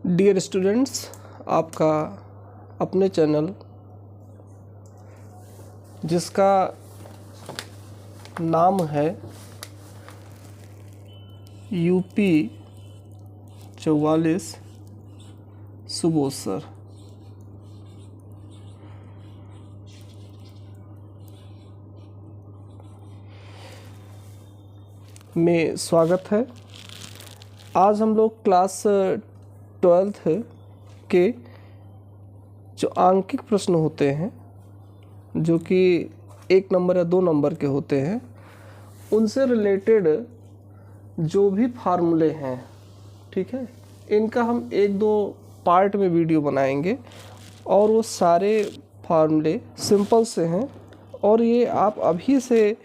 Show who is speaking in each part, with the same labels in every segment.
Speaker 1: Dear students, आपका अपने channel जिसका नाम है यूपी 44 सुबोध सर में स्वागत है। आज हम लोग क्लास 12th के जो आंकिक प्रश्न होते हैं, जो कि 1 नंबर या 2 नंबर के होते हैं, उनसे रिलेटेड जो भी फार्मूले हैं, ठीक है, इनका हम 1-2 पार्ट में वीडियो बनाएंगे और वो सारे फार्मूले सिंपल से हैं और ये आप अभी से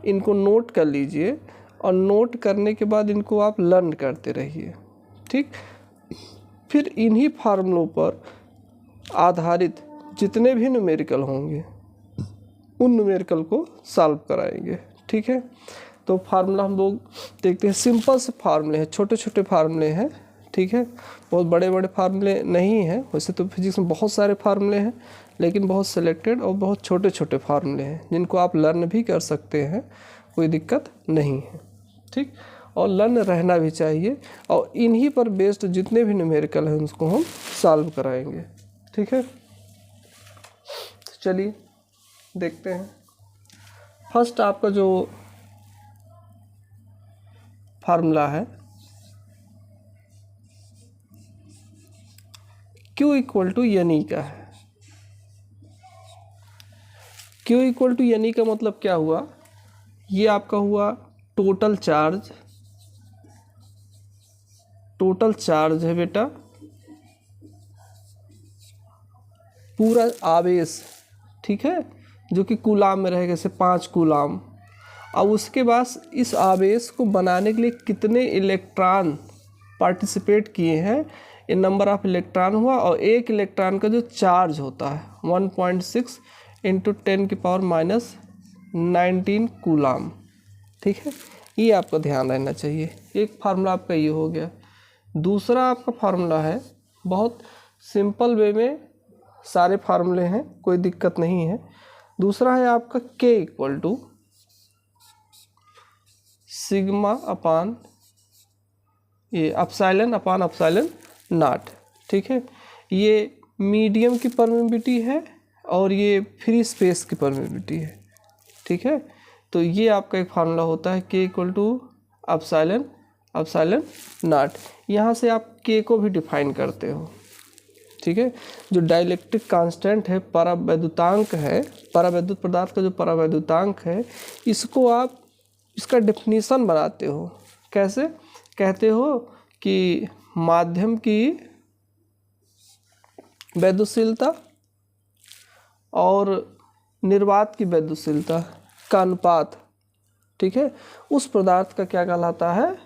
Speaker 1: इनको नोट कर लीजिए और नोट करने के बाद इनको आप लर्न करते रहिए, ठीक। फिर इन्हीं फार्मूलों पर आधारित जितने भी न्यूमेरिकल होंगे उन न्यूमेरिकल को सॉल्व कराएंगे, ठीक है। तो फार्मूला हम लोग देखते हैं। सिंपल से फार्मूले हैं, छोटे छोटे फार्मूले हैं, ठीक है। बहुत बड़े बड़े फार्मूले नहीं हैं। वैसे तो फिजिक्स में बहुत सारे फार्मूले हैं, लेकिन बहुत सिलेक्टेड और बहुत छोटे छोटे फार्मूले हैं जिनको आप लर्न भी कर सकते हैं, कोई दिक्कत नहीं है, ठीक। और लर्न रहना भी चाहिए और इन्हीं पर बेस्ड जितने भी न्यूमेरिकल हैं उसको हम सॉल्व कराएंगे, ठीक है। चलिए देखते हैं। फर्स्ट आपका जो फार्मूला है Q इक्वल टू यानी का है। Q इक्वल टू यानी का मतलब क्या हुआ? ये आपका हुआ टोटल चार्ज। टोटल चार्ज है बेटा पूरा आवेश, ठीक है, जो कि कूलाम में रहेगा, जैसे 5 कूलाम। अब उसके बाद इस आवेश को बनाने के लिए कितने इलेक्ट्रॉन पार्टिसिपेट किए हैं, ये नंबर ऑफ इलेक्ट्रॉन हुआ। और एक इलेक्ट्रॉन का जो चार्ज होता है 1.6 × 10⁻⁻19 कूलाम, ठीक है। ये आपका ध्यान रहना चाहिए। एक फार्मूला आपका ये हो गया। दूसरा आपका फार्मूला है, बहुत सिंपल वे में सारे फार्मूले हैं, कोई दिक्कत नहीं है। दूसरा है आपका K equal to sigma upon ये एप्सिलॉन अपान एप्सिलॉन नॉट, ठीक है। ये मीडियम की परमेबिलिटी है और ये फ्री स्पेस की परमेबिलिटी है, ठीक है। तो ये आपका एक फार्मूला होता है K equal to epsilon naught. यहाँ से आप K को भी डिफाइन करते हो, ठीक है। जो डाइलेक्ट्रिक कांस्टेंट है, परावैद्युतांक है, परावैद्युत पदार्थ का जो परावैद्युतांक है, इसको आप इसका डेफिनेशन बनाते हो। कैसे? कहते हो कि माध्यम की वैद्युतशीलता और निर्वात की वैद्युतशीलता का अनुपात, ठीक है, उस पदार्थ का क्या कहलाता है?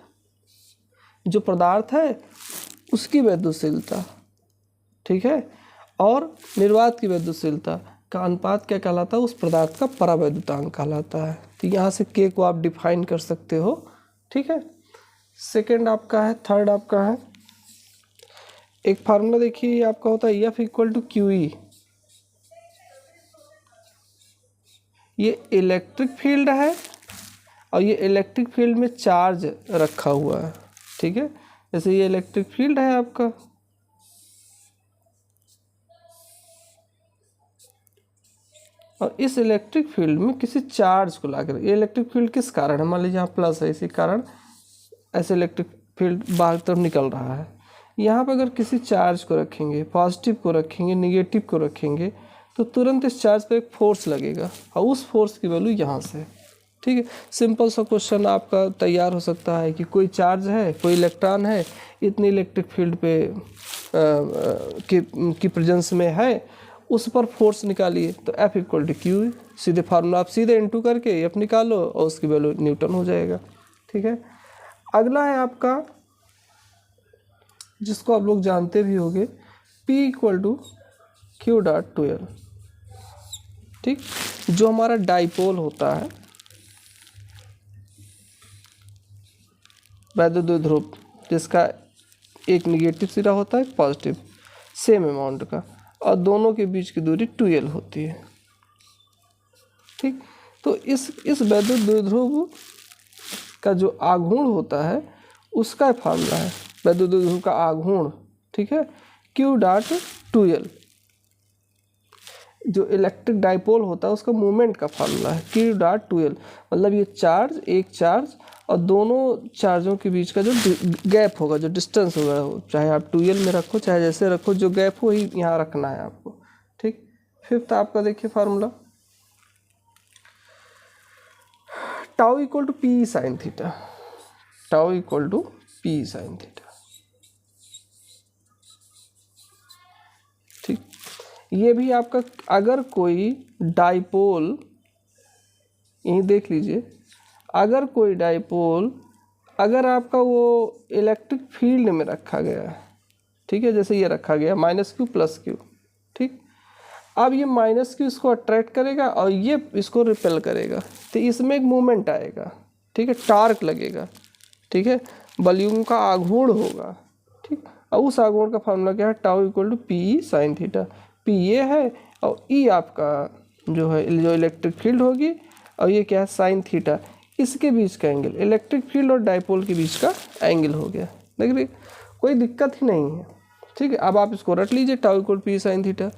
Speaker 1: जो पदार्थ है उसकी वैद्युतशीलता, ठीक है, और निर्वात की वैद्युतशीलता का अनुपात क्या कहलाता है? उस पदार्थ का परावैद्युतांक कहलाता है। तो यहाँ से K को आप डिफाइन कर सकते हो, ठीक है। सेकेंड आपका है, थर्ड आपका है एक फार्मूला देखिए, ये आपका होता है F इक्वल टू QE। ये इलेक्ट्रिक फील्ड है और ये इलेक्ट्रिक फील्ड में चार्ज रखा हुआ है, ठीक है। जैसे ये इलेक्ट्रिक फील्ड है आपका, और इस इलेक्ट्रिक फील्ड में किसी चार्ज को लाकर, ये इलेक्ट्रिक फील्ड किस कारण है? मान लीजिए यहाँ प्लस है, इसी कारण ऐसे इलेक्ट्रिक फील्ड बाहर तरफ निकल रहा है। यहाँ पर अगर किसी चार्ज को रखेंगे, पॉजिटिव को रखेंगे, निगेटिव को रखेंगे, तो तुरंत इस चार्ज पर एक फोर्स लगेगा और उस फोर्स की वैल्यू यहाँ से, ठीक है। सिंपल सा क्वेश्चन आपका तैयार हो सकता है कि कोई चार्ज है, कोई इलेक्ट्रॉन है, इतनी इलेक्ट्रिक फील्ड पे की प्रेजेंस में है, उस पर फोर्स निकालिए। तो F इक्वल टू Q, सीधे फार्मूला आप सीधे इनटू करके F निकालो और उसकी वैल्यू न्यूटन हो जाएगा, ठीक है। अगला है आपका, जिसको आप लोग जानते भी होंगे, P इक्वल टू Q.2L, ठीक। जो हमारा डाइपोल होता है, वैद्युत द्विध्रुव, जिसका एक निगेटिव सिरा होता है, एक पॉजिटिव, सेम अमाउंट का, और दोनों के बीच की दूरी 2l होती है। ठीक, तो इस वैद्युत द्विध्रुव का जो आघूर्ण होता है उसका फार्मूला है, वैद्युत द्विध्रुव का आघूर्ण, ठीक है, Q डॉट 2l। जो इलेक्ट्रिक डाइपोल होता है उसका मोमेंट का फार्मूला है Q डॉट 2l। मतलब ये चार्ज, एक चार्ज और दोनों चार्जों के बीच का जो गैप होगा, जो डिस्टेंस होगा, चाहे आप 2l में रखो चाहे जैसे रखो, जो गैप हो ही यहाँ रखना है आपको। ठीक, फिफ्थ आपका देखिए formula, tau equal to P sine theta, tau equal to P sine theta. ठीक, ये भी आपका, अगर कोई डाइपोल, यहीं देख लीजिए, अगर कोई डाइपोल अगर आपका वो इलेक्ट्रिक फील्ड में रखा गया है, ठीक है, जैसे ये रखा गया -q + q, ठीक, अब ये -q इसको अट्रैक्ट करेगा और ये इसको रिपेल करेगा, तो इसमें एक मूवमेंट आएगा, ठीक है, टार्क लगेगा, ठीक है, वॉल्यूम का आघूर्ण होगा। ठीक, और उस आघूर्ण का फार्मूला क्या है, tau equal to P sine theta. P ये है और ई आपका जो है, जो इलेक्ट्रिक फील्ड होगी, और ये क्या है, साइन थीटा, इसके बीच का एंगल, इलेक्ट्रिक फील्ड और डाइपोल के बीच का एंगल हो गया। देख रही, कोई दिक्कत ही नहीं है। ठीक है, अब आप इसको रट लीजिए, tau equal P sine theta.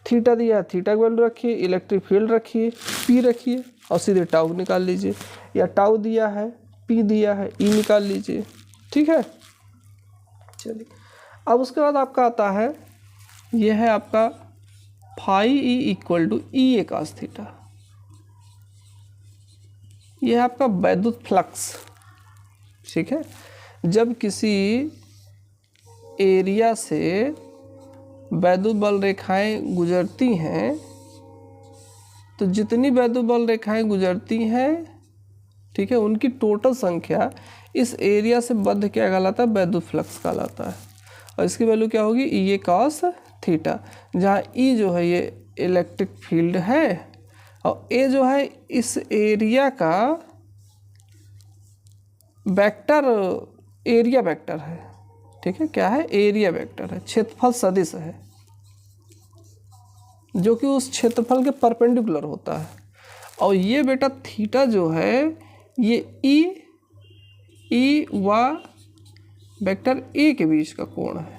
Speaker 1: Theta दिया है, थीटा की वैल्यू रखिए, इलेक्ट्रिक फील्ड रखिए, पी रखिए और सीधे टाउ निकाल लीजिए, या टाउ दिया है, पी दिया है, ई निकाल लीजिए। ठीक है, चलिए अब उसके बाद आपका आता है, यह है आपका phi E equal to E A cos theta. यह है आपका वैद्युत फ्लक्स। ठीक है, जब किसी एरिया से वैद्युत बल रेखाएं गुजरती हैं, तो जितनी वैद्युत बल रेखाएं गुजरती हैं, ठीक है, उनकी टोटल संख्या इस एरिया से बद्ध क्या कहलाता है, वैद्युत फ्लक्स कहलाता है। और इसकी वैल्यू क्या होगी, ई ए कॉस थीटा, जहाँ ई जो है ये इलेक्ट्रिक फील्ड है और ए जो है इस एरिया का वेक्टर, एरिया वेक्टर है। ठीक है, क्या है, एरिया वेक्टर है, क्षेत्रफल सदिश है, जो कि उस क्षेत्रफल के परपेंडिकुलर होता है। और ये बेटा थीटा जो है ये ई व वेक्टर ए के बीच का कोण है।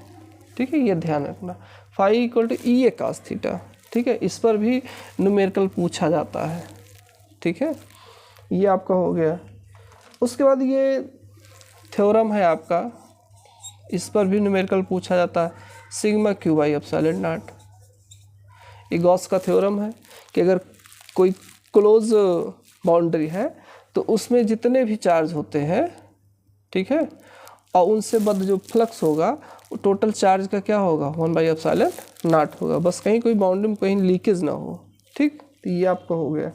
Speaker 1: ठीक है, ये ध्यान रखना, phi equal to E A cos theta. ठीक है, इस पर भी न्यूमेरिकल पूछा जाता है। ठीक है, ये आपका हो गया। उसके बाद ये थ्योरम है आपका, इस पर भी न्यूमेरिकल पूछा जाता है, sigma Q by epsilon not. ये गॉस का थ्योरम है कि अगर कोई क्लोज बाउंड्री है तो उसमें जितने भी चार्ज होते हैं, ठीक है, और उनसे बद्ध जो फ्लक्स होगा वो टोटल चार्ज का क्या होगा, 1/ε0 होगा। बस कहीं कोई बाउंड्री में कहीं लीकेज ना हो। ठीक, तो ये आपका हो गया।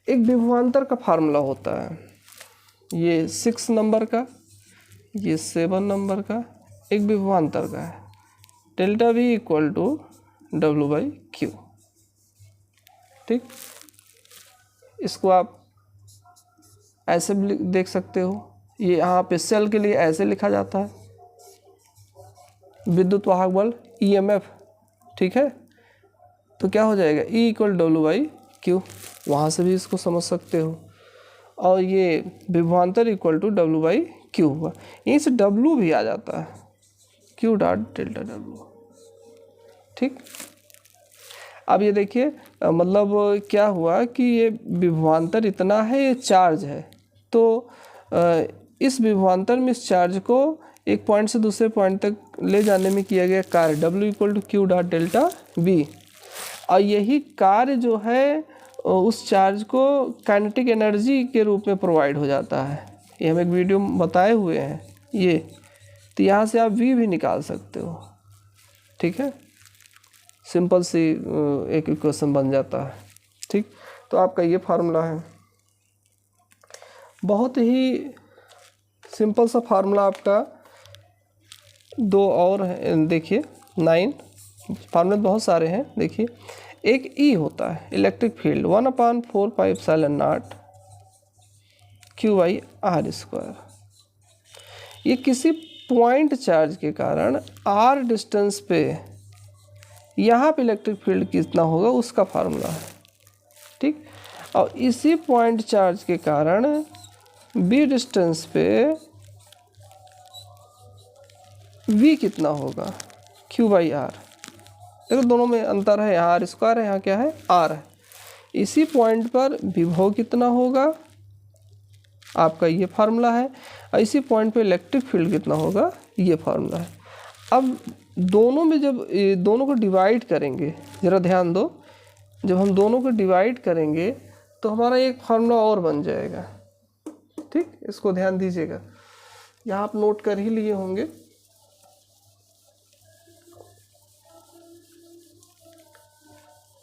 Speaker 1: एक विभवांतर का फार्मूला होता है, ये 6 नंबर का, ये 7 नंबर का, एक विभवांतर का है, delta we equal to W/Q। ठीक, इसको आप ऐसे भी देख सकते हो, ये यहाँ पे सेल के लिए ऐसे लिखा जाता है, विद्युत वाहक बल EMF। ठीक है, तो क्या हो जाएगा, E इक्वल W/Q, वहाँ से भी इसको समझ सकते हो। और ये विभवांतर इक्वल टू W/Q हुआ, यहीं से W भी आ जाता है, Q डॉट डेल्टा W। ठीक, अब ये देखिए, मतलब क्या हुआ कि ये विभवांतर इतना है, ये चार्ज है, तो इस विभवांतर में इस चार्ज को एक पॉइंट से दूसरे पॉइंट तक ले जाने में किया गया कार्य W equal to Q dot delta V। और यही कार्य जो है उस चार्ज को काइनेटिक एनर्जी के रूप में प्रोवाइड हो जाता है। ये हम एक वीडियो में बताए हुए हैं ये, तो यहाँ से आप V भी निकाल सकते हो। ठीक है, सिंपल सी एक इक्वेशन बन जाता है। ठीक, तो आपका ये फार्मूला है, बहुत ही सिंपल सा फार्मूला आपका। दो और है, देखिए 9 फार्मूले बहुत सारे हैं। देखिए, एक E होता है इलेक्ट्रिक फील्ड 1/4πε0 Q/r²। ये किसी पॉइंट चार्ज के कारण r डिस्टेंस पे यहाँ पे इलेक्ट्रिक फील्ड कितना होगा उसका फार्मूला है, ठीक। और इसी पॉइंट चार्ज के कारण b डिस्टेंस पे v कितना होगा, q/r। देखो दोनों में अंतर है, यहाँ r² है, यहाँ क्या है r है। इसी पॉइंट पर विभव कितना होगा आपका ये फार्मूला है, और इसी पॉइंट पे इलेक्ट्रिक फील्ड कितना होगा ये फार्मूला है। अब दोनों में जब दोनों को डिवाइड करेंगे, ज़रा ध्यान दो, जब हम दोनों को डिवाइड करेंगे तो हमारा एक फार्मूला और बन जाएगा, ठीक। इसको ध्यान दीजिएगा, यहाँ आप नोट कर ही लिए होंगे।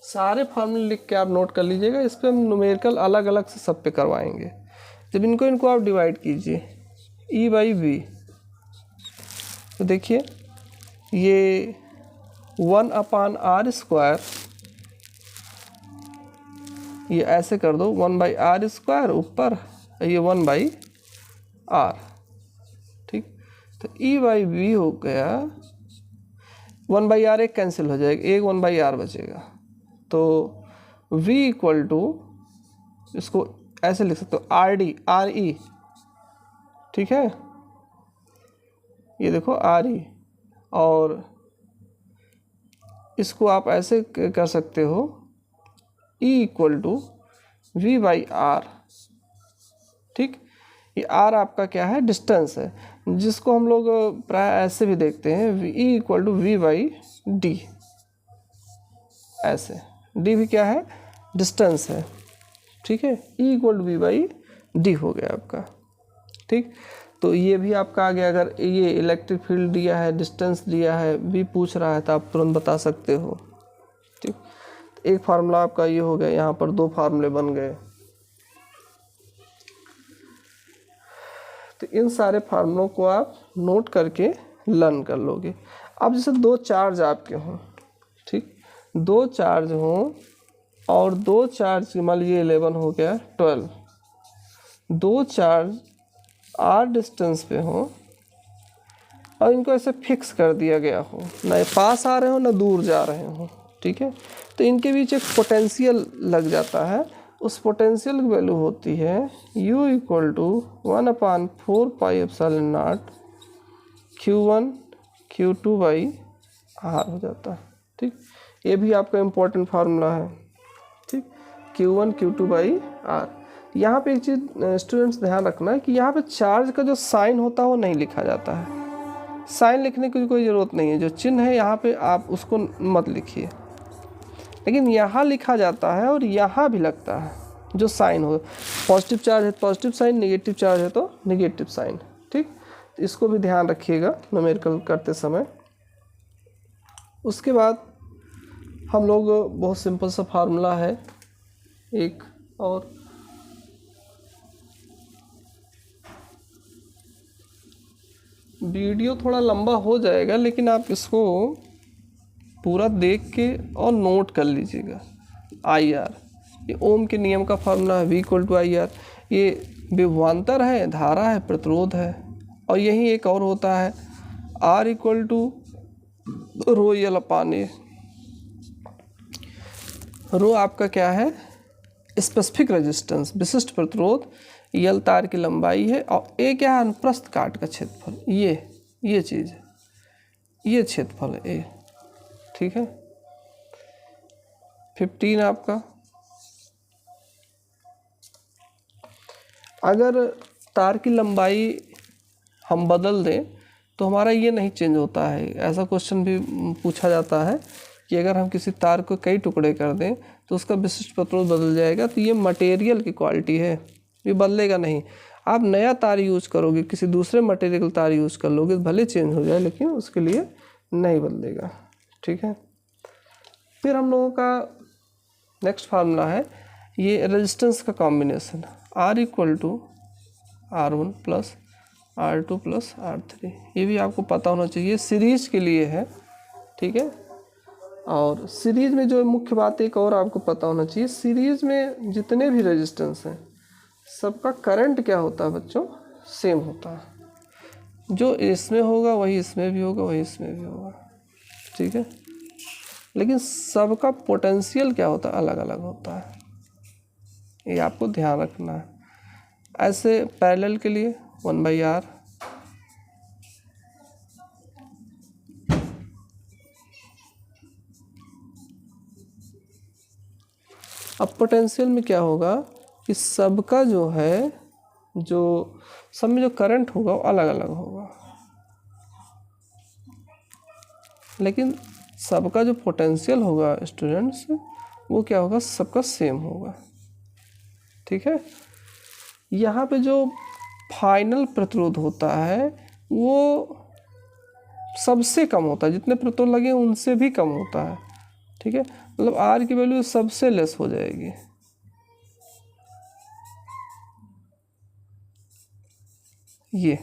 Speaker 1: सारे फार्मूले लिख के आप नोट कर लीजिएगा, इस पर हम न्यूमेरिकल अलग अलग से सब पे करवाएंगे। जब इनको आप डिवाइड कीजिए E/V, तो देखिए ये 1/r², ये ऐसे कर दो 1/r² ऊपर, ये 1/r, ठीक। तो E/V हो गया 1/r, एक कैंसिल हो जाएगा, एक 1/r बचेगा। तो V इक्वल टू, इसको ऐसे लिख सकते हो RE, ठीक है, ये देखो RE, और इसको आप ऐसे कर सकते हो E इक्वल टू V/R, ठीक। ये R आपका क्या है, डिस्टेंस है, जिसको हम लोग प्राय ऐसे भी देखते हैं, E इक्वल टू V/D, ऐसे D भी क्या है, डिस्टेंस है, ठीक है। E इक्वल टू V/D हो गया आपका, ठीक। तो ये भी आपका आ गया। अगर ये इलेक्ट्रिक फील्ड दिया है, डिस्टेंस दिया है, V पूछ रहा है, तो आप तुरंत बता सकते हो, ठीक। तो एक फार्मूला आपका ये हो गया, यहाँ पर दो फार्मूले बन गए। तो इन सारे फार्मूलों को आप नोट करके लर्न कर लोगे। अब जैसे दो चार्ज आपके हों, ठीक, दो चार्ज हों और दो चार्ज मान लीजिए 11 हो गया 12, दो चार्ज r डिस्टेंस पे हो और इनको ऐसे फिक्स कर दिया गया हो, ना पास आ रहे हो ना दूर जा रहे हो, ठीक है। तो इनके बीच एक पोटेंशियल लग जाता है, उस पोटेंशियल की वैल्यू होती है U equal to 1/4πε0 Q1 Q2/r हो जाता है, ठीक। ये भी आपका इम्पोर्टेंट फार्मूला है, ठीक, Q1 Q2/r। यहाँ पे एक चीज़ स्टूडेंट्स ध्यान रखना है कि यहाँ पे चार्ज का जो साइन होता है वो नहीं लिखा जाता है। साइन लिखने की कोई ज़रूरत नहीं है, जो चिन्ह है यहाँ पे आप उसको मत लिखिए, लेकिन यहाँ लिखा जाता है और यहाँ भी लगता है जो साइन हो। पॉजिटिव चार्ज है तो पॉजिटिव साइन, नेगेटिव चार्ज है तो नेगेटिव साइन, ठीक। तो इसको भी ध्यान रखिएगा न्यूमेरिकल करते समय। उसके बाद हम लोग बहुत सिंपल सा फार्मूला है एक और, वीडियो थोड़ा लंबा हो जाएगा लेकिन आप इसको पूरा देख के और नोट कर लीजिएगा। IR, ये ओम के नियम का फार्मूला है, V इक्वल टू IR। ये विभवांतर है, धारा है, प्रतिरोध है, और यही एक और होता है R इक्वल टू ρL/A। रो आपका क्या है, स्पेसिफिक रेजिस्टेंस, विशिष्ट प्रतिरोध, L तार की लंबाई है, और A क्या है, अनुप्रस्थ काट का क्षेत्रफल, ये चीज़ है, ये क्षेत्रफल है A, ठीक है। 15 आपका। अगर तार की लंबाई हम बदल दें तो हमारा ये नहीं चेंज होता है। ऐसा क्वेश्चन भी पूछा जाता है कि अगर हम किसी तार को कई टुकड़े कर दें तो उसका विशिष्ट प्रतिरोध बदल जाएगा। तो ये मटेरियल की क्वालिटी है, ये बदलेगा नहीं। आप नया तार यूज करोगे, किसी दूसरे मटेरियल का तार यूज कर लोगे, भले चेंज हो जाए लेकिन उसके लिए नहीं बदलेगा, ठीक है। फिर हम लोगों का नेक्स्ट फार्मूला है ये रेजिस्टेंस का combination, R equal to R1 plus R2 plus R3। ये भी आपको पता होना चाहिए, सीरीज के लिए है, ठीक है। और सीरीज में जो मुख्य बात एक और आपको पता होना चाहिए, सीरीज में जितने भी रेजिस्टेंस हैं सबका करंट क्या होता है बच्चों, सेम होता है। जो इसमें होगा वही इसमें भी होगा, वही इसमें भी होगा, ठीक है। लेकिन सबका पोटेंशियल क्या होता है, अलग अलग होता है, ये आपको ध्यान रखना है। ऐसे पैरेलल के लिए 1/r, अब पोटेंशियल में क्या होगा कि सबका जो है, जो सब में जो करंट होगा वो अलग अलग होगा, लेकिन सबका जो पोटेंशियल होगा स्टूडेंट्स, वो क्या होगा, सबका सेम होगा, ठीक है। यहाँ पे जो फाइनल प्रतिरोध होता है वो सबसे कम होता है, जितने प्रतिरोध लगे उनसे भी कम होता है, ठीक है। मतलब आर की वैल्यू सबसे लेस हो जाएगी, ये,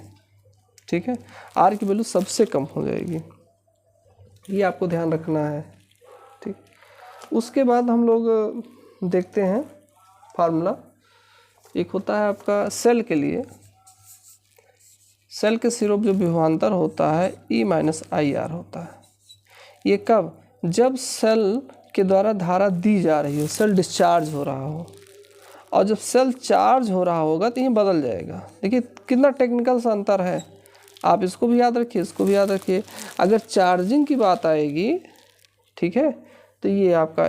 Speaker 1: ठीक है। आर की वैल्यू सबसे कम हो जाएगी, ये आपको ध्यान रखना है, ठीक। उसके बाद हम लोग देखते हैं फार्मूला, एक होता है आपका सेल के लिए, सेल के सिरों जो विभवांतर होता है E-IR होता है। ये कब, जब सेल के द्वारा धारा दी जा रही हो, सेल डिस्चार्ज हो रहा हो, और जब सेल चार्ज हो रहा होगा तो ये बदल जाएगा। देखिए कितना टेक्निकल सा अंतर है, आप इसको भी याद रखिए, इसको भी याद रखिए। अगर चार्जिंग की बात आएगी, ठीक है, तो ये आपका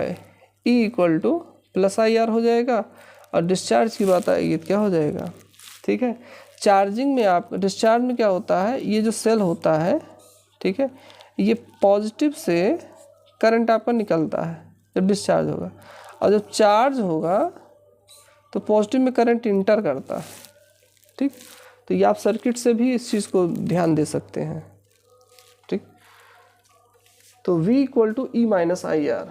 Speaker 1: E=+IR हो जाएगा, और डिस्चार्ज की बात आएगी तो क्या हो जाएगा, ठीक है। चार्जिंग में आप, डिस्चार्ज में क्या होता है, ये जो सेल होता है, ठीक है, ये पॉजिटिव से करंट आपका निकलता है जब डिस्चार्ज होगा, और जब चार्ज होगा तो पॉजिटिव में करंट इंटर करता है, ठीक। तो ये आप सर्किट से भी इस चीज़ को ध्यान दे सकते हैं, ठीक। तो V=E-IR।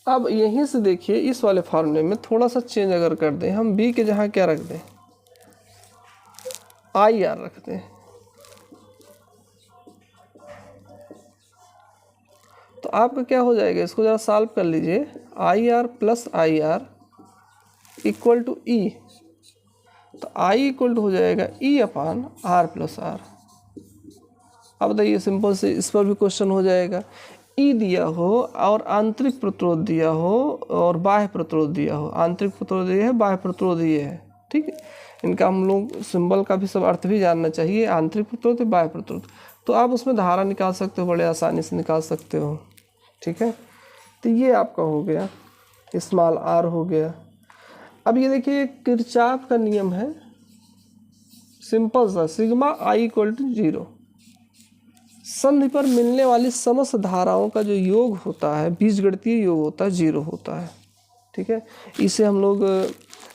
Speaker 1: अब यहीं से देखिए, इस वाले फार्मूले में थोड़ा सा चेंज अगर कर दें हम, B के जहाँ क्या रख दें, IR रख दें, तो आपका क्या हो जाएगा, इसको ज़रा सॉल्व कर लीजिए। IR+IR = E, तो I = हो जाएगा E/R+R। अब बताइए, सिंपल से इस पर भी क्वेश्चन हो जाएगा। E दिया हो और आंतरिक प्रतिरोध दिया हो और बाह्य प्रतिरोध दिया हो, आंतरिक प्रतिरोध ये है, बाह्य प्रतिरोध ये है, ठीक है। इनका हम लोग सिंबल का भी सब अर्थ भी जानना चाहिए, आंतरिक प्रतिरोध, बाह्य प्रतिरोध, तो आप उसमें धारा निकाल सकते हो, बड़े आसानी से निकाल सकते हो, ठीक है। तो ये आपका हो गया, r हो गया। अब ये देखिए किरचॉफ का नियम है, सिंपल सा, सिग्मा I = 0। संधि पर मिलने वाली समस्त धाराओं का जो योग होता है, बीजगणितीय योग होता है, 0 होता है, ठीक है। इसे हम लोग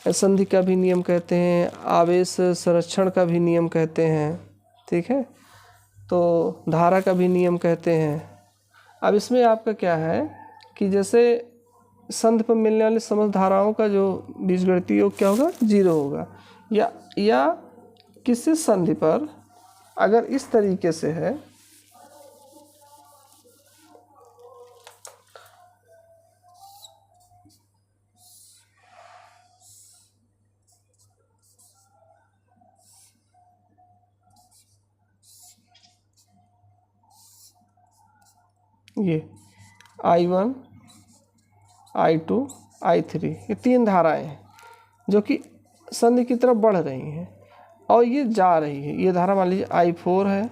Speaker 1: संधि का भी नियम कहते हैं, आवेश संरक्षण का भी नियम कहते हैं, ठीक है, तो धारा का भी नियम कहते हैं। अब इसमें आपका क्या है कि जैसे संधि पर मिलने वाली समस्त धाराओं का जो बीजगणितीय योग क्या होगा, 0 होगा, या किसी संधि पर अगर इस तरीके से है, ये I1, I2, I3, ये 3 धाराएं हैं जो कि संधि की तरफ बढ़ रही हैं और ये जा रही है। ये धारा मान लीजिए I4 है,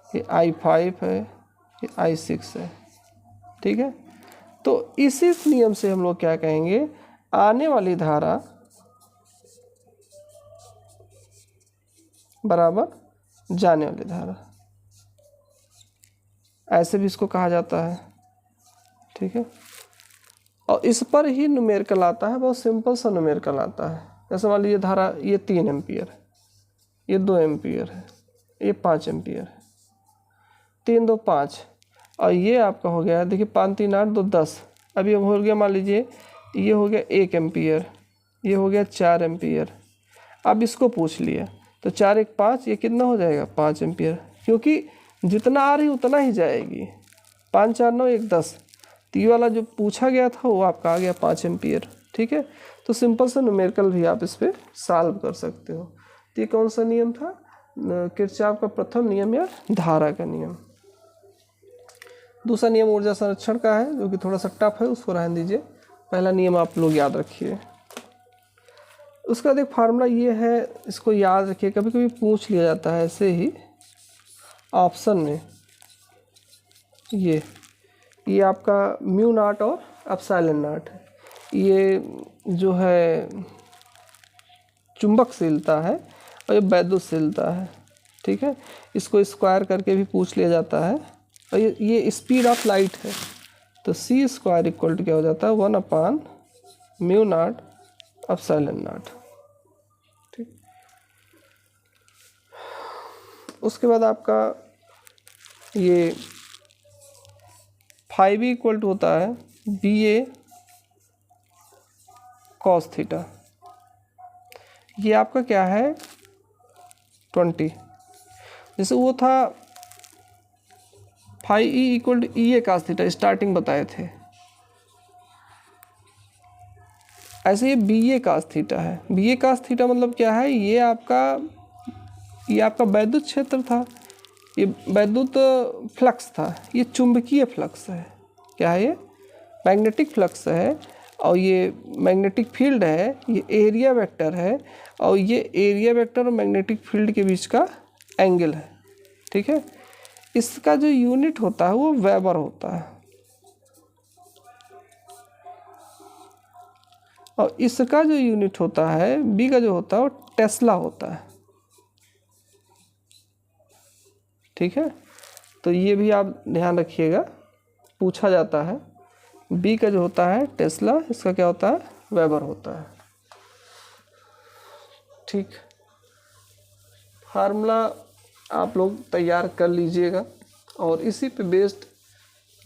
Speaker 1: ये I5 है, ये I6 है, ठीक है। तो इसी नियम से हम लोग क्या कहेंगे, आने वाली धारा बराबर जाने वाली धारा, ऐसे भी इसको कहा जाता है, ठीक है। और इस पर ही न्यूमेरिकल आता है, बहुत सिंपल सा न्यूमेरिकल आता है। जैसे मान लीजिए धारा ये 3 एम्पियर है, ये 2 एम्पियर है, ये 5 एम्पियर है, 3 2 5, और ये आपका हो गया, देखिए 5 3 8 2 10। अभी अब हो गया, मान लीजिए ये हो गया 1 एम्पियर, ये हो गया 4 एम्पियर। अब इसको पूछ लिया तो 4 1 5, ये कितना हो जाएगा, 5 एम्पियर, क्योंकि जितना आ रही उतना ही जाएगी। 5 4 9 1 10, तो ये वाला जो पूछा गया था वो आपका आ गया 5 एम्पियर, ठीक है। तो सिंपल सा न्यूमेरिकल भी आप इस पर सॉल्व कर सकते हो। तो ये कौन सा नियम था? किरचॉफ का प्रथम नियम या धारा का नियम। दूसरा नियम ऊर्जा संरक्षण का है, जो कि थोड़ा सा टफ है, उसको रहने दीजिए। पहला नियम आप लोग याद रखिए। उसका एक फार्मूला ये है, इसको याद रखिए, कभी कभी पूछ लिया जाता है ऐसे ही ऑप्शन में। ये आपका म्यू नॉट और एप्सिलॉन नॉट है। ये जो है चुंबकशीलता है और ये वैद्युतशीलता है, ठीक है। इसको स्क्वायर करके भी पूछ लिया जाता है। और ये स्पीड ऑफ लाइट है, तो सी स्क्वायर इक्वल टू क्या हो जाता है 1/म्यू नॉट एप्सिलॉन नॉट, ठीक। उसके बाद आपका ये 5 इक्वल टू होता है BA cos थीटा। ये आपका क्या है 20। जैसे वो था 5E equal to EA cos theta, starting बताए थे। ऐसे ये BA cos थीटा है। BA cos थीटा मतलब क्या है? ये आपका वैद्युत क्षेत्र था, ये वैद्युत फ्लक्स था, ये चुंबकीय फ्लक्स है। क्या है ये? मैग्नेटिक फ्लक्स है। और ये मैग्नेटिक फील्ड है, ये एरिया वेक्टर है, और ये एरिया वेक्टर और मैग्नेटिक फील्ड के बीच का एंगल है, ठीक है। इसका जो यूनिट होता है वो वेबर होता है, और इसका जो यूनिट होता है बी का जो होता है वो टेस्ला होता है, ठीक है। तो ये भी आप ध्यान रखिएगा, पूछा जाता है। बी का जो होता है टेस्ला, इसका क्या होता है? वेबर होता है, ठीक। फार्मूला आप लोग तैयार कर लीजिएगा, और इसी पे बेस्ड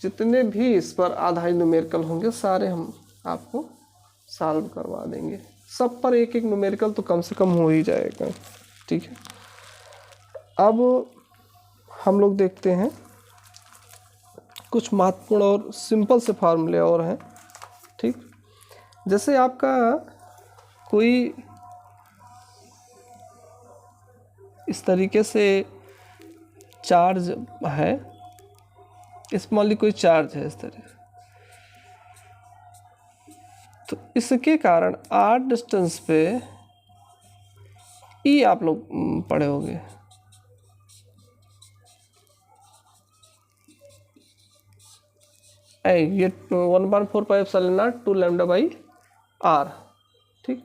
Speaker 1: जितने भी इस पर आधारित न्यूमेरिकल होंगे सारे हम आपको सॉल्व करवा देंगे। सब पर एक एक न्यूमेरिकल तो कम से कम हो ही जाएगा, ठीक है। अब हम लोग देखते हैं कुछ महत्वपूर्ण और सिंपल से फार्मूले और हैं, ठीक। जैसे आपका कोई इस तरीके से चार्ज है, इस मान ली कोई चार्ज है इस तरह, तो इसके कारण आर डिस्टेंस पे ई आप लोग पढ़े होंगे। ये 1/4 pi epsilon naught 2 lambda by R, ठीक।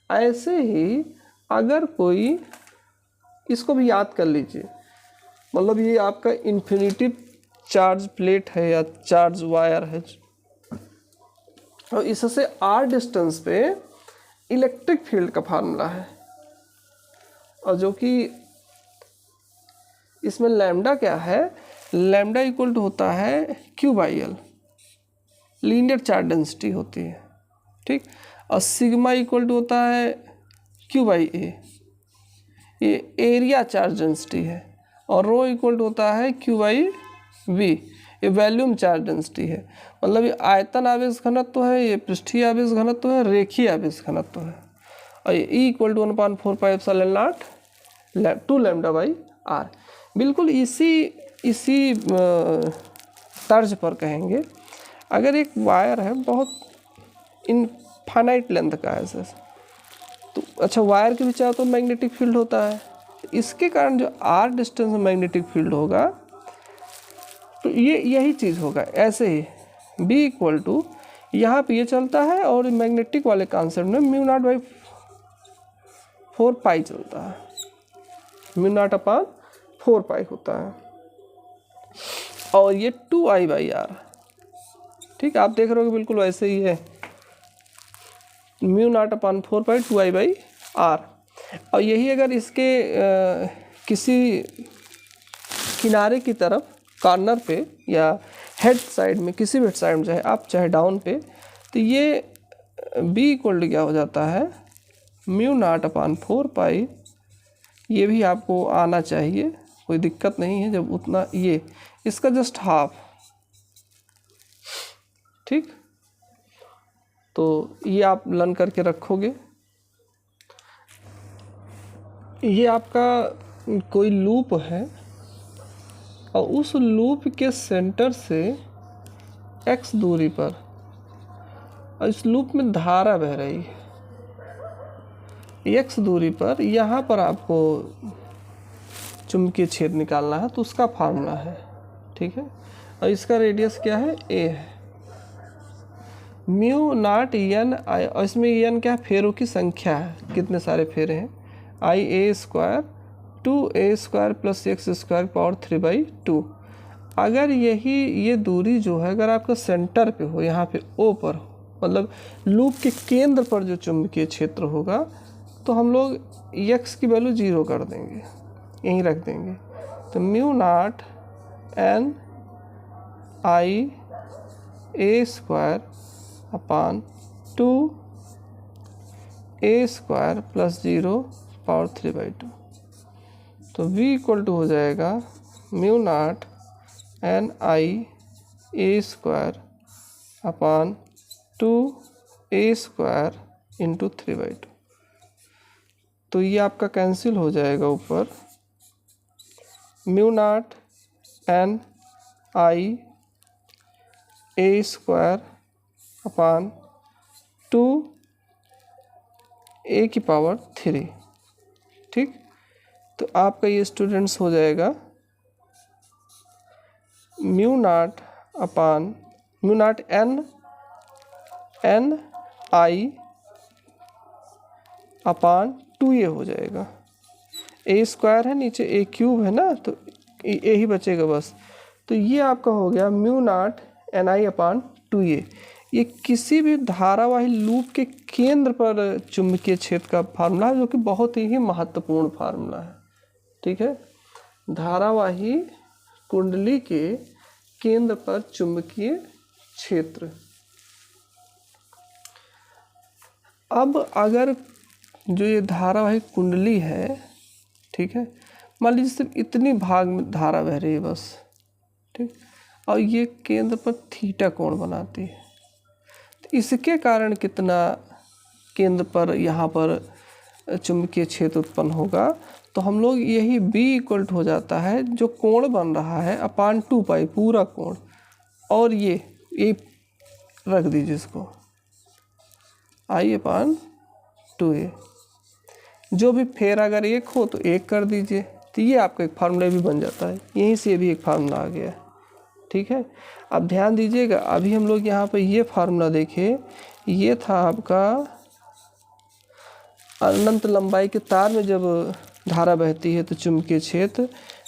Speaker 1: ऐसे ही अगर कोई, इसको भी याद कर लीजिए, मतलब ये आपका इन्फिनिटी चार्ज प्लेट है या चार्ज वायर है, और इससे आर डिस्टेंस पे इलेक्ट्रिक फील्ड का फार्मूला है, और जो कि इसमें लैम्डा क्या है? लैम्डा इक्वल टू होता है Q/L, लीनियर चार्ज डेंसिटी होती है, ठीक। और सिग्मा इक्वल टू होता है Q/A, ये एरिया चार्ज डेंसिटी है। और रो इक्वल टू होता है Q/V, ये वॉल्यूम चार्ज डेंसिटी है। मतलब ये आयतन आवेश घनत्व है, ये पृष्ठीय आवेश घनत्व है, रेखीय आवेश घनत्व है। और ये E equal to 1/4 pi epsilon naught 2 lambda by R. बिल्कुल इसी तर्ज पर कहेंगे, अगर एक वायर है बहुत इनफाइनाइट लेंथ का है सर, तो अच्छा वायर के भी चारों तो मैग्नेटिक फील्ड होता है, इसके कारण जो आर डिस्टेंस में मैग्नेटिक फील्ड होगा, तो ये यही चीज़ होगा। ऐसे ही बी इक्वल टू यहाँ पे ये चलता है, और मैग्नेटिक वाले कॉन्सेप्ट में म्यू नॉट बाई 4 पाई चलता है, म्यू नॉट अपॉन 4 पाई होता है, और ये 2I/R, ठीक। आप देख रहे हो कि बिल्कुल वैसे ही है, म्यू नॉट अपॉन 4 पाई 2I/R। और यही अगर इसके किसी किनारे की तरफ कॉर्नर पे या हेड साइड में, किसी भी हेड साइड में, चाहे अप चाहे डाउन पे, तो ये बी इक्वल टू क्या हो जाता है? म्यू नॉट अपॉन 4 पाई। ये भी आपको आना चाहिए, कोई दिक्कत नहीं है जब उतना, ये इसका जस्ट हाफ, ठीक। तो ये आप लर्न करके रखोगे। ये आपका कोई लूप है और उस लूप के सेंटर से x दूरी पर, और इस लूप में धारा बह रही है x दूरी पर, यहाँ पर आपको चुंबकीय छेद निकालना है, तो उसका फार्मूला है, ठीक है। और इसका रेडियस क्या है, a है। म्यू नॉट एन आई, और इसमें एन क्या है, फेरों की संख्या है, कितने सारे फेरे हैं, आई ए स्क्वायर 2a² + x² पावर 3/2। अगर ये दूरी जो है अगर आपका सेंटर पे हो, यहाँ पे O पर हो, मतलब लूप के केंद्र पर जो चुंबकीय क्षेत्र होगा, तो हम लोग x की वैल्यू 0 कर देंगे, यहीं रख देंगे। तो mu naught n i a² upon 2a² + 0 power 3/2। तो v इक्वल टू हो जाएगा mu naught n i a² upon 2a² into 3/2। तो ये आपका कैंसिल हो जाएगा ऊपर, mu naught n i a² upon 2a की पावर 3, ठीक। तो आपका ये स्टूडेंट्स हो जाएगा mu naught n i upon 2a हो जाएगा। a² है, नीचे a³ है ना, तो a ही बचेगा बस। तो ये आपका हो गया mu naught n i upon 2a। ये किसी भी धारावाही लूप के केंद्र पर चुंबकीय क्षेत्र का फार्मूला है, जो कि बहुत ही महत्वपूर्ण फार्मूला है, ठीक है। धारावाही कुंडली के केंद्र पर चुंबकीय क्षेत्र। अब अगर जो ये धारावाही कुंडली है, ठीक है, मान लीजिए सिर्फ इतनी भाग में धारा बह रही है बस, ठीक, और ये केंद्र पर थीटा कोण बनाती है, तो इसके कारण कितना केंद्र पर यहाँ पर चुंबकीय क्षेत्र उत्पन्न होगा, तो हम लोग यही b इक्वल हो जाता है जो कोण बन रहा है अपान 2π पूरा कोण, और ये रख दीजिए इसको i अपान 2a। जो भी फेर अगर 1 हो तो 1 कर दीजिए, तो ये आपका एक फार्मूला भी बन जाता है, यहीं से भी एक फार्मूला आ गया, ठीक है। अब ध्यान दीजिएगा, अभी हम लोग यहाँ पे ये फार्मूला देखें, ये था आपका अनंत लंबाई के तार में जब धारा बहती है तो चुंबकीय क्षेत्र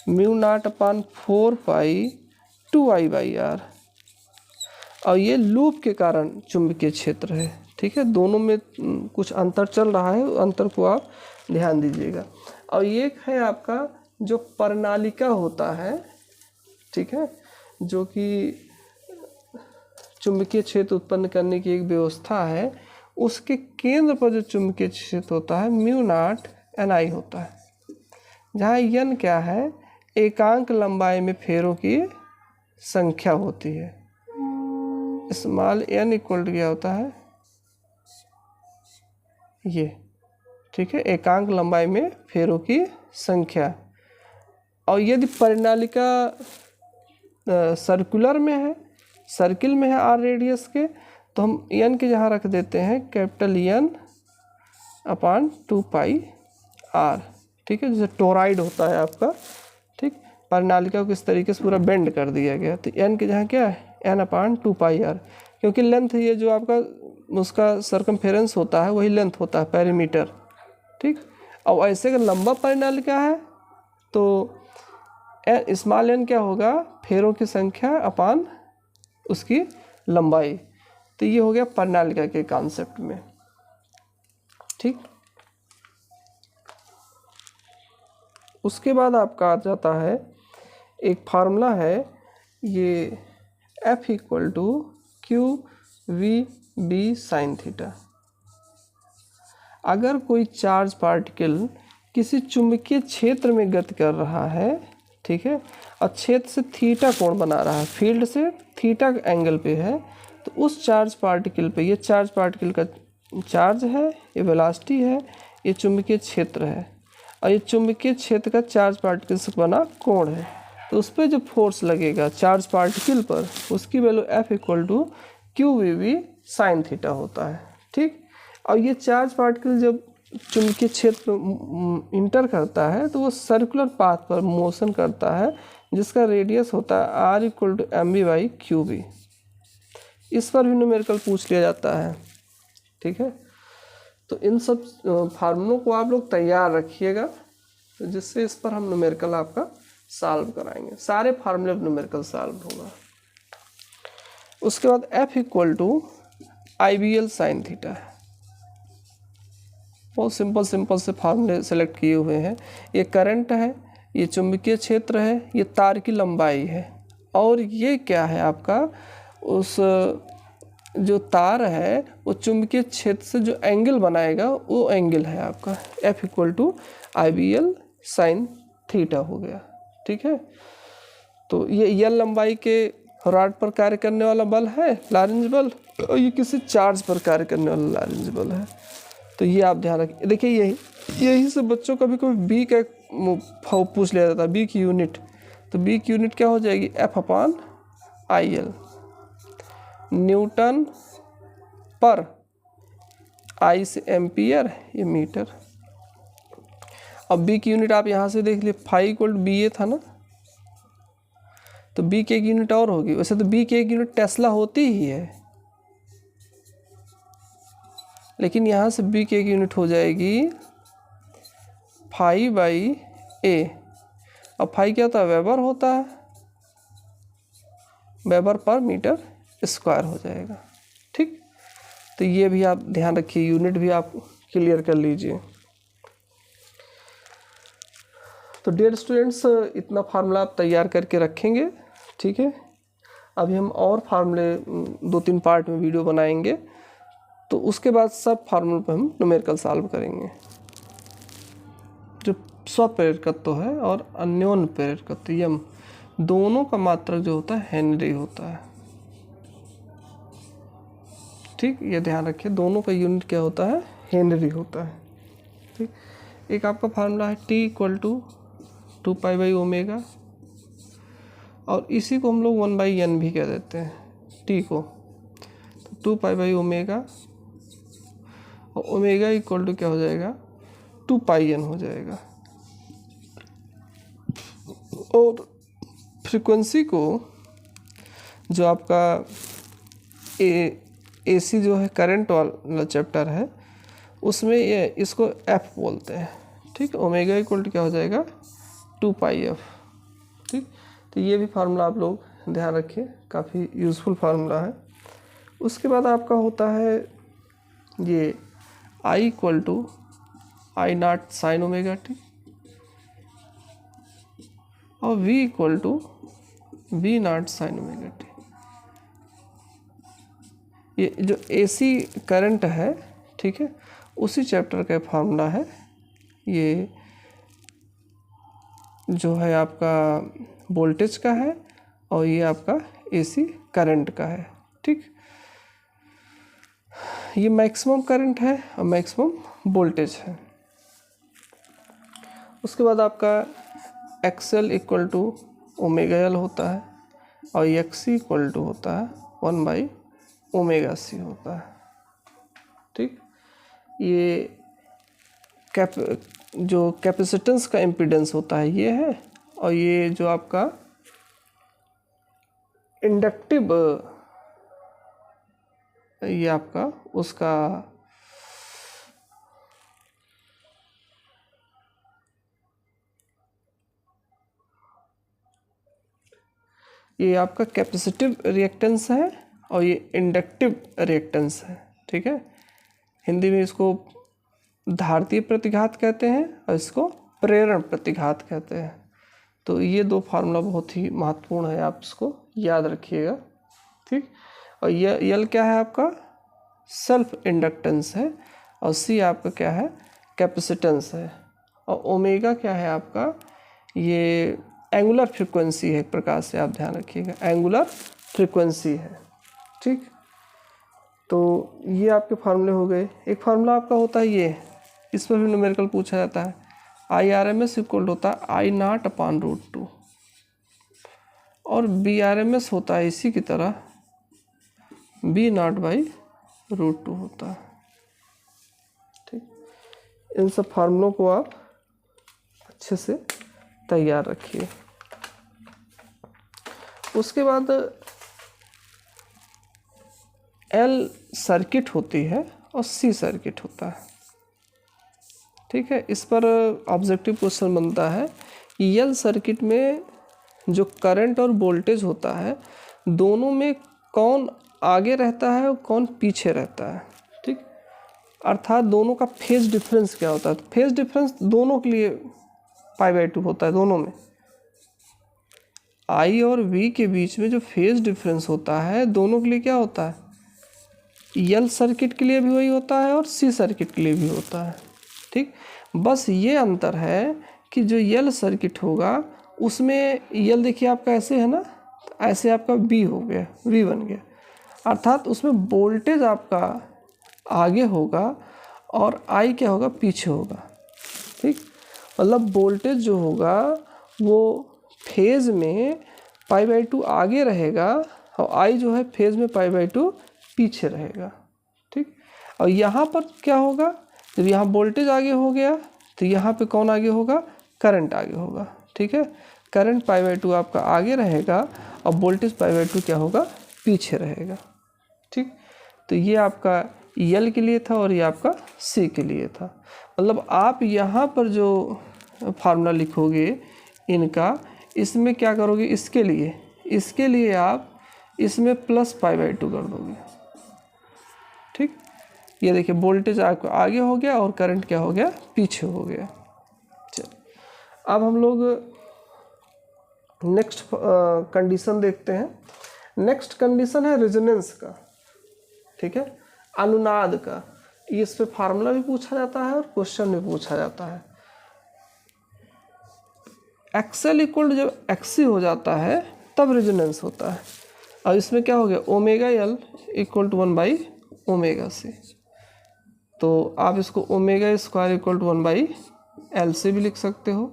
Speaker 1: म्यू नॉट अपान 4π 2I/r, और ये लूप के कारण चुंबकीय क्षेत्र है, ठीक है। दोनों में कुछ अंतर चल रहा है, अंतर को आप ध्यान दीजिएगा। और ये है आपका जो प्रणालिका होता है, ठीक है, जो कि चुंबकीय क्षेत्र उत्पन्न करने की एक व्यवस्था है, उसके केंद्र पर जो चुंबकीय क्षेत्र होता है म्यू नॉट n i होता है, जहाँ n क्या है, एकांक लंबाई में फेरों की संख्या होती है। स्मॉल n इक्वल टू क्या होता है, ये, ठीक है, एकांक लंबाई में फेरों की संख्या। और यदि प्रणालिका सर्कुलर में है, सर्किल में है r रेडियस के, तो हम n के जहाँ रख देते हैं कैपिटल N अपान 2πr, ठीक है, जैसे टोराइड होता है आपका, ठीक। प्रणालिका को इस तरीके से पूरा बेंड कर दिया गया, तो n के जहाँ क्या है n अपान 2πr, क्योंकि लेंथ ये जो आपका उसका सरकमफेरेंस होता है वही लेंथ होता है, पेरीमीटर, ठीक। और ऐसे अगर लंबा प्रणालिका है तो स्मॉल n क्या होगा, फेरों की संख्या अपान उसकी लंबाई। तो ये हो गया प्रणालिका के कॉन्सेप्ट में, ठीक। उसके बाद आपका आ जाता है एक फार्मूला है, ये F equal to QVB sin theta. अगर कोई चार्ज पार्टिकल किसी चुंबकीय क्षेत्र में गति कर रहा है, ठीक है, और क्षेत्र से थीटा कोण बना रहा है, फील्ड से थीटा एंगल पे है, तो उस चार्ज पार्टिकल पे, ये चार्ज पार्टिकल का चार्ज है, ये वेलोसिटी है, ये चुंबकीय क्षेत्र है, और ये चुंबकीय क्षेत्र का चार्ज पार्टिकल से बना कोण है। तो उस पर जो फोर्स लगेगा चार्ज पार्टिकल पर, उसकी value F equal to QVB sine theta होता है। ठीक, और ये चार्ज पार्टिकल जब चुंबकीय क्षेत्र में इंटर करता है तो वो सर्कुलर पाथ पर मोशन करता है, जिसका रेडियस होता है R इक्वल टू mv/qb। इस पर भी न्यूमेरिकल पूछ लिया जाता है। ठीक है, तो इन सब फार्मूलों को आप लोग तैयार रखिएगा, जिससे इस पर हम न्यूमेरिकल आपका सॉल्व कराएंगे। सारे फार्मूले न्यूमेरिकल सॉल्व होगा। उसके बाद F equal to IBL sine theta है। बहुत सिंपल से फार्मूले सेलेक्ट किए हुए हैं। ये करंट है, ये चुंबकीय क्षेत्र है, ये तार की लंबाई है, और ये क्या है आपका, उस जो तार है वो चुंबकीय क्षेत्र से जो एंगल बनाएगा वो एंगल है आपका। F equal to IBL sine theta हो गया। ठीक है, तो ये L लंबाई के रॉड पर कार्य करने वाला बल है, लॉरेंज बल, और ये किसी चार्ज पर कार्य करने वाला लॉरेंज बल है। तो ये आप ध्यान रखिए। देखिए यही से बच्चों कभी कभी बी का पूछ लिया जाता है, बी की यूनिट। तो बी की यूनिट क्या हो जाएगी, F/IL, न्यूटन पर, आई से एम्पियर, ये मीटर। अब बी की यूनिट आप यहाँ से देख लिए, फाई इक्वल टू BA था ना, तो बी की एक यूनिट और होगी। वैसे तो बी की एक यूनिट टेस्ला होती ही है, लेकिन यहाँ से बी की एक यूनिट हो जाएगी φ/A। अब फाई क्या होता है, वेबर होता है, वेबर पर मीटर स्क्वायर हो जाएगा। ठीक, तो ये भी आप ध्यान रखिए, यूनिट भी आप क्लियर कर लीजिए। तो डियर स्टूडेंट्स, इतना फार्मूला आप तैयार करके रखेंगे। ठीक है, अभी हम और फार्मूले 2-3 पार्ट में वीडियो बनाएंगे, तो उसके बाद सब फार्मूले पे हम न्यूमेरिकल सॉल्व करेंगे। जो स्वप्रेरकत्व है और अन्योन्य प्रेरकत्व, यम दोनों का मात्रक जो होता है हेनरी होता है। ठीक, ये ध्यान रखिए, दोनों का यूनिट क्या होता है, हेनरी होता है। ठीक, एक आपका फार्मूला है T इक्वल टू 2π/ω, और इसी को हम लोग 1/n भी कह देते हैं, T को। तो 2π/ω, और ओमेगा इक्वल टू क्या हो जाएगा, 2πn हो जाएगा। और फ्रीक्वेंसी को, जो आपका AC जो है करंट वाला चैप्टर है, उसमें ये इसको F बोलते हैं। ठीक, ओमेगा इक्वल टू क्या हो जाएगा, 2πf। ठीक, तो ये भी फार्मूला आप लोग ध्यान रखिए, काफ़ी यूज़फुल फार्मूला है। उसके बाद आपका होता है ये I equal to I0 sine omega T, और V equal to V0 sine omega T. ये जो AC करंट है, ठीक है, उसी चैप्टर का फार्मूला है। ये जो है आपका वोल्टेज का है, और ये आपका AC करंट का है। ठीक, ये मैक्सिमम करंट है और मैक्सिमम वोल्टेज है। उसके बाद आपका XL इक्वल टू ω/L होता है, और XC इक्वल टू होता है 1/ωc होता है। ठीक, ये जो कैपेसिटेंस का इम्पीडेंस होता है ये है, और ये जो आपका इंडक्टिव, ये आपका उसका ये आपका कैपेसिटिव रिएक्टेंस है, और ये इंडक्टिव रिएक्टेंस है। ठीक है, हिंदी में इसको धारतीय प्रतिघात कहते हैं, और इसको प्रेरण प्रतिघात कहते हैं। तो ये दो फार्मूला बहुत ही महत्वपूर्ण है, आप इसको याद रखिएगा। ठीक, और ये यल क्या है आपका, सेल्फ इंडक्टेंस है, और सी आपका क्या है, कैपेसिटेंस है, और ओमेगा क्या है आपका, ये एंगुलर फ्रीक्वेंसी है, एक प्रकार से आप ध्यान रखिएगा, एंगुलर फ्रीक्वेंसी है। ठीक, तो ये आपके फार्मूले हो गए। एक फार्मूला आपका होता है ये, इस पर भी न्यूमेरिकल पूछा जाता है, IRMS इक्वल होता है I0/√2 और BRMS होता है इसी की तरह B0/√2 होता है। ठीक, इन सब फार्मूलों को आप अच्छे से तैयार रखिए। उसके बाद L सर्किट होती है और C सर्किट होता है। ठीक है, इस पर ऑब्जेक्टिव क्वेश्चन बनता है। L सर्किट में जो करंट और वोल्टेज होता है, दोनों में कौन आगे रहता है और कौन पीछे रहता है। ठीक, अर्थात दोनों का फेज डिफरेंस क्या होता है। फेज डिफरेंस दोनों के लिए π/2 होता है। दोनों में I और V के बीच में जो फेज डिफरेंस होता है, दोनों के लिए क्या होता है, L सर्किट के लिए भी वही होता है और C सर्किट के लिए भी होता है। ठीक, बस ये अंतर है कि जो L सर्किट होगा उसमें L देखिए आपका ऐसे है ना, तो ऐसे आपका B हो गया, V बन गया, अर्थात उसमें वोल्टेज आपका आगे होगा और I क्या होगा, पीछे होगा। ठीक, मतलब वोल्टेज जो होगा वो फेज में π/2 आगे रहेगा और I जो है फेज में π/2 पीछे रहेगा। ठीक, और यहाँ पर क्या होगा, जब यहाँ वोल्टेज आगे हो गया तो यहाँ पे कौन आगे होगा, करंट आगे होगा। ठीक है, करंट π/2 आपका आगे रहेगा और वोल्टेज π/2 क्या होगा, पीछे रहेगा। ठीक, तो ये आपका L के लिए था और ये आपका C के लिए था। मतलब आप यहाँ पर जो फार्मूला लिखोगे इनका, इसमें क्या करोगे, इसके लिए आप इसमें प्लस π/2 कर दोगे। ठीक, ये देखिए वोल्टेज आपको आगे हो गया और करंट क्या हो गया, पीछे हो गया। चलिए अब हम लोग नेक्स्ट कंडीशन देखते हैं। नेक्स्ट कंडीशन है रेजोनेंस का। ठीक है, अनुनाद का। इस पे फार्मूला भी पूछा जाता है और क्वेश्चन भी पूछा जाता है। XL इक्वल जब XC हो जाता है तब रेजोनेंस होता है। और इसमें क्या हो गया, ω/L इक्वल टू 1/ω/C। तो आप इसको ω² इक्वल टू 1/L से भी लिख सकते हो।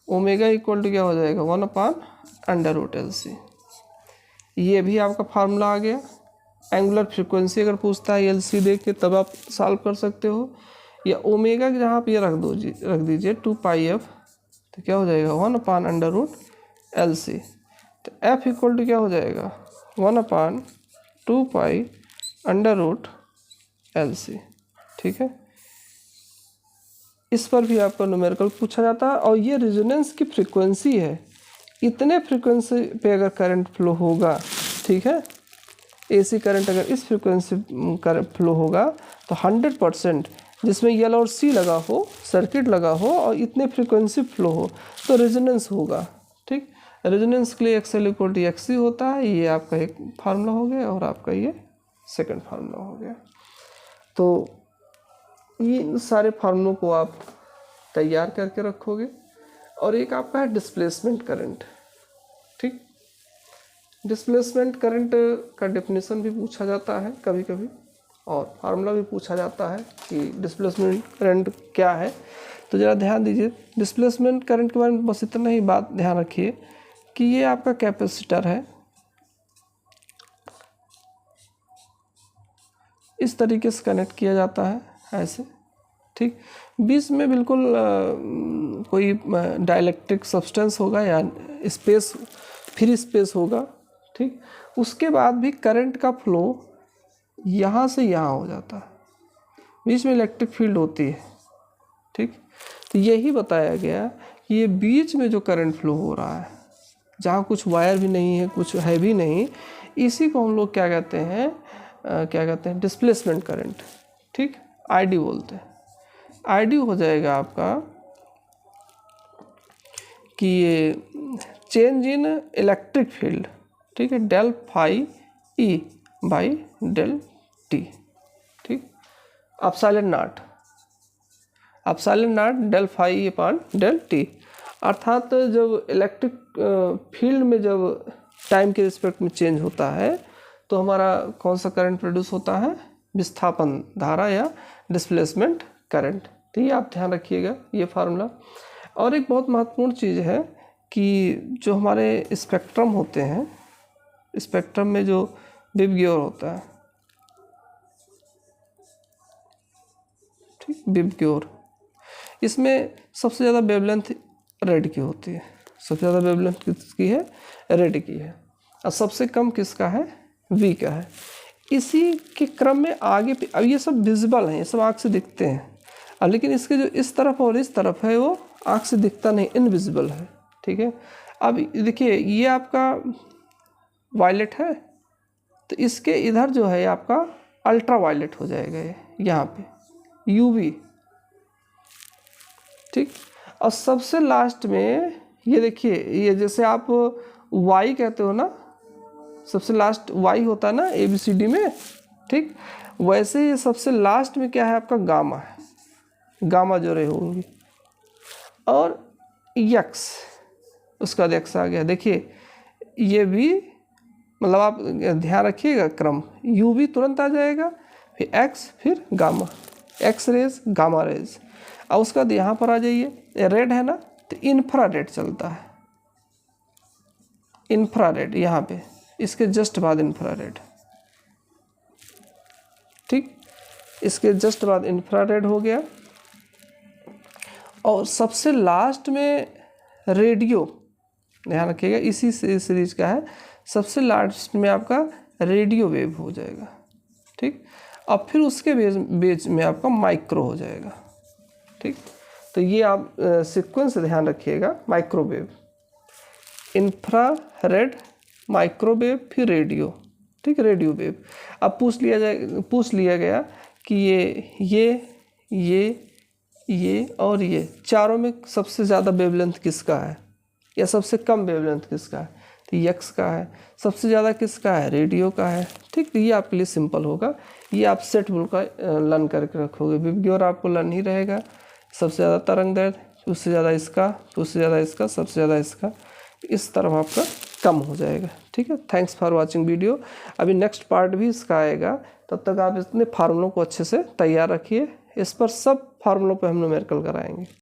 Speaker 1: ओमेगा इक्वल टू क्या हो जाएगा, 1/√LC। ये भी आपका फार्मूला आ गया। एंगुलर फ्रीक्वेंसी अगर पूछता है LC देख के तब आप सॉल्व कर सकते हो, या ओमेगा के जहाँ पे ये रख दीजिए 2πf, तो क्या हो जाएगा 1/√LC। तो F इक्वल टू क्या हो जाएगा 1/2π√LC। ठीक है, इस पर भी आपका न्यूमेरिकल पूछा जाता है। और ये रेजोनेंस की फ्रीक्वेंसी है, इतने फ्रीक्वेंसी पे अगर करंट फ्लो होगा, ठीक है, AC करंट अगर इस फ्रीक्वेंसी करंट फ्लो होगा तो 100% जिसमें L और C लगा हो, सर्किट लगा हो और इतने फ्रीक्वेंसी फ्लो हो तो रेजोनेंस होगा। ठीक, रेजोनेंस के लिए XL इक्वल टू XC होता है। ये आपका एक फार्मूला हो गया और आपका ये सेकंड फार्मूला हो गया। तो इन सारे फार्मूलों को आप तैयार करके रखोगे। और एक आपका है डिस्प्लेसमेंट करंट। ठीक, डिस्प्लेसमेंट करंट का डेफिनेशन भी पूछा जाता है कभी कभी, और फार्मूला भी पूछा जाता है कि डिस्प्लेसमेंट करंट क्या है। तो ज़रा ध्यान दीजिए, डिस्प्लेसमेंट करंट के बारे में बस इतना ही बात ध्यान रखिए कि ये आपका कैपेसिटर है, इस तरीके से कनेक्ट किया जाता है ऐसे। ठीक, बीच में बिल्कुल कोई डाइलेक्ट्रिक सब्सटेंस होगा या स्पेस, फ्री स्पेस होगा। ठीक, उसके बाद भी करंट का फ्लो यहाँ से यहाँ हो जाता है, बीच में इलेक्ट्रिक फील्ड होती है। ठीक, तो यही बताया गया कि ये बीच में जो करंट फ्लो हो रहा है, जहाँ कुछ वायर भी नहीं है, कुछ है भी नहीं, इसी को हम लोग क्या कहते हैं डिस्प्लेसमेंट करंट। ठीक, ID बोलते हैं। ID हो जाएगा आपका कि ये चेंज इन इलेक्ट्रिक फील्ड। ठीक है, del phi E by del T। ठीक, epsilon not del phi E upon del T। अर्थात जब इलेक्ट्रिक फील्ड में जब टाइम के रिस्पेक्ट में चेंज होता है तो हमारा कौन सा करंट प्रोड्यूस होता है, विस्थापन धारा या डिस्प्लेसमेंट करंट। तो ये आप ध्यान रखिएगा ये फार्मूला। और एक बहुत महत्वपूर्ण चीज़ है कि जो हमारे स्पेक्ट्रम होते हैं, स्पेक्ट्रम में जो विव गियर होता है, ठीक, विव गियर, इसमें सबसे ज़्यादा वेवलेंथ रेड की होती है, सबसे ज़्यादा वेवलेंथ किसकी है, रेड की है, और सबसे कम किसका है, वी का है। इसी के क्रम में आगे अब ये सब विजिबल हैं, ये सब आँख से दिखते हैं, लेकिन इसके जो इस तरफ और इस तरफ है वो आँख से दिखता नहीं, इनविजिबल है, ठीक है। अब देखिए ये आपका वायलेट है, तो इसके इधर जो है आपका अल्ट्रा वायलेट हो जाएगा, ये यहाँ पे यूवी, ठीक। और सबसे लास्ट में ये देखिए, ये जैसे आप वाई कहते हो ना, सबसे लास्ट वाई होता है ना ABCD में, ठीक, वैसे ये सबसे लास्ट में क्या है आपका गामा है, गामा जो रहे होंगी, और यक्स, उसका यक्स आ गया। देखिए ये भी, मतलब आप ध्यान रखिएगा क्रम, यू भी तुरंत आ जाएगा, फिर एक्स, फिर gamma, X rays, gamma rays, और उसके बाद यहाँ पर आ जाइए, रेड है ना, तो इंफ्रारेड चलता है, इंफ्रारेड यहाँ पे, इसके जस्ट बाद इंफ्रारेड, ठीक, इसके जस्ट बाद इंफ्रारेड हो गया। और सबसे लास्ट में रेडियो, ध्यान रखिएगा इसी सीरीज का है, सबसे लास्ट में आपका रेडियो वेव हो जाएगा, ठीक। अब फिर उसके बेस में आपका माइक्रो हो जाएगा, ठीक। तो ये आप सीक्वेंस ध्यान रखिएगा, माइक्रोवेव, इंफ्रारेड, माइक्रोवेव, फिर रेडियो, ठीक, रेडियो वेव। अब पूछ लिया गया कि ये और ये चारों में सबसे ज़्यादा वेवलेंथ किसका है या सबसे कम वेवलेंथ किसका है, तो यक्स का है। सबसे ज़्यादा किसका है, रेडियो का है, ठीक। तो ये आपके लिए सिंपल होगा, ये आप सेट रूल का लर्न करके रखोगे। विव गियर आपको लर्न ही रहेगा, सबसे ज़्यादा तरंग दैर्ध्य, उससे ज़्यादा इसका, उससे ज़्यादा इसका, सबसे ज़्यादा इसका, इस तरफ आपका कम हो जाएगा, ठीक है। Thanks for watching video. अभी नेक्स्ट पार्ट भी इसका आएगा, तब तक आप इतने फार्मूलों को अच्छे से तैयार रखिए, इस पर सब फार्मूलों पर हम न्यूमेरिकल कराएंगे।